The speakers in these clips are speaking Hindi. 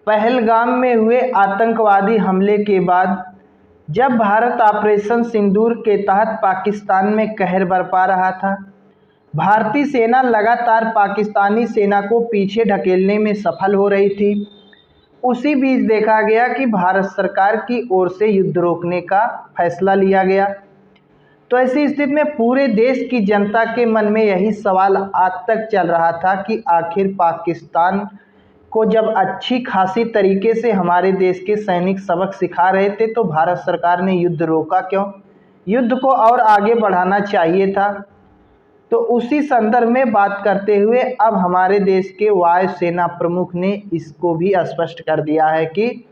पहलगाम में हुए आतंकवादी हमले के बाद जब भारत ऑपरेशन सिंदूर के तहत पाकिस्तान में कहर बरपा रहा था, भारतीय सेना लगातार पाकिस्तानी सेना को पीछे ढकेलने में सफल हो रही थी। उसी बीच देखा गया कि भारत सरकार की ओर से युद्ध रोकने का फैसला लिया गया। तो ऐसी स्थिति में पूरे देश की जनता के मन में यही सवाल आज तक चल रहा था कि आखिर पाकिस्तान को जब अच्छी खासी तरीके से हमारे देश के सैनिक सबक सिखा रहे थे तो भारत सरकार ने युद्ध रोका क्यों? युद्ध को और आगे बढ़ाना चाहिए था। तो उसी संदर्भ में बात करते हुए अब हमारे देश के वायुसेना प्रमुख ने इसको भी स्पष्ट कर दिया है कि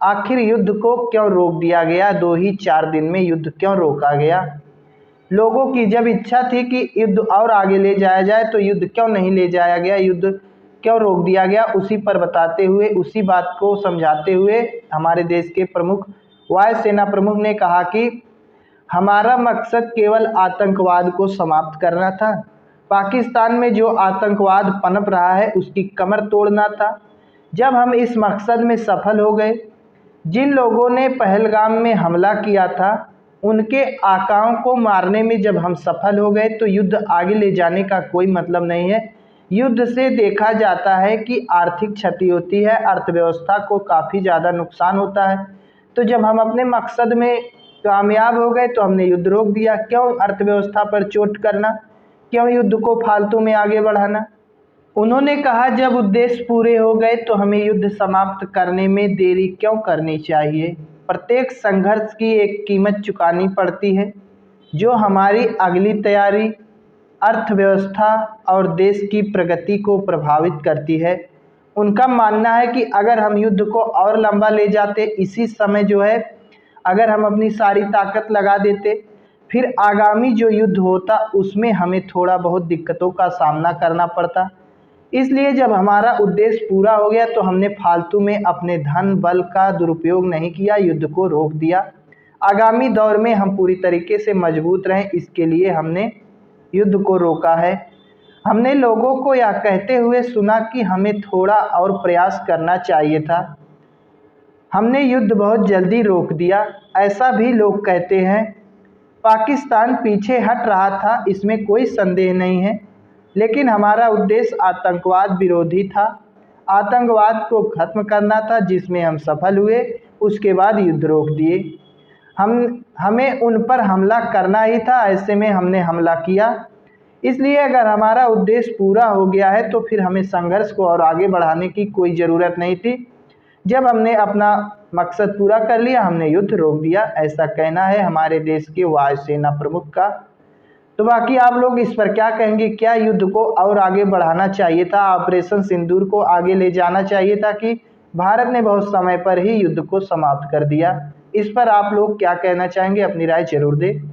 आखिर युद्ध को क्यों रोक दिया गया, 2 ही 4 दिन में युद्ध क्यों रोका गया। लोगों की जब इच्छा थी कि युद्ध और आगे ले जाया जाए तो युद्ध क्यों नहीं ले जाया गया, युद्ध क्यों रोक दिया गया। उसी पर बताते हुए, उसी बात को समझाते हुए हमारे देश के प्रमुख वायुसेना प्रमुख ने कहा कि हमारा मकसद केवल आतंकवाद को समाप्त करना था। पाकिस्तान में जो आतंकवाद पनप रहा है उसकी कमर तोड़ना था। जब हम इस मकसद में सफल हो गए, जिन लोगों ने पहलगाम में हमला किया था उनके आकाओं को मारने में जब हम सफल हो गए तो युद्ध आगे ले जाने का कोई मतलब नहीं है। युद्ध से देखा जाता है कि आर्थिक क्षति होती है, अर्थव्यवस्था को काफ़ी ज़्यादा नुकसान होता है। तो जब हम अपने मकसद में कामयाब हो गए तो हमने युद्ध रोक दिया। क्यों अर्थव्यवस्था पर चोट करना, क्यों युद्ध को फालतू में आगे बढ़ाना। उन्होंने कहा जब उद्देश्य पूरे हो गए तो हमें युद्ध समाप्त करने में देरी क्यों करनी चाहिए। प्रत्येक संघर्ष की एक कीमत चुकानी पड़ती है जो हमारी अगली तैयारी, अर्थव्यवस्था और देश की प्रगति को प्रभावित करती है। उनका मानना है कि अगर हम युद्ध को और लंबा ले जाते, इसी समय जो है अगर हम अपनी सारी ताकत लगा देते, फिर आगामी जो युद्ध होता उसमें हमें थोड़ा बहुत दिक्कतों का सामना करना पड़ता। इसलिए जब हमारा उद्देश्य पूरा हो गया तो हमने फालतू में अपने धन बल का दुरुपयोग नहीं किया, युद्ध को रोक दिया। आगामी दौर में हम पूरी तरीके से मजबूत रहें, इसके लिए हमने युद्ध को रोका है। हमने लोगों को यह कहते हुए सुना कि हमें थोड़ा और प्रयास करना चाहिए था। हमने युद्ध बहुत जल्दी रोक दिया, ऐसा भी लोग कहते हैं। पाकिस्तान पीछे हट रहा था, इसमें कोई संदेह नहीं है, लेकिन हमारा उद्देश्य आतंकवाद विरोधी था। आतंकवाद को खत्म करना था, जिसमें हम सफल हुए। उसके बाद युद्ध रोक दिए। हमें उन पर हमला करना ही था, ऐसे में हमने हमला किया। इसलिए अगर हमारा उद्देश्य पूरा हो गया है तो फिर हमें संघर्ष को और आगे बढ़ाने की कोई ज़रूरत नहीं थी। जब हमने अपना मकसद पूरा कर लिया, हमने युद्ध रोक दिया। ऐसा कहना है हमारे देश के वायुसेना प्रमुख का। तो बाकी आप लोग इस पर क्या कहेंगे? क्या युद्ध को और आगे बढ़ाना चाहिए था, ऑपरेशन सिंदूर को आगे ले जाना चाहिए था कि भारत ने बहुत समय पर ही युद्ध को समाप्त कर दिया? इस पर आप लोग क्या कहना चाहेंगे? अपनी राय जरूर दें।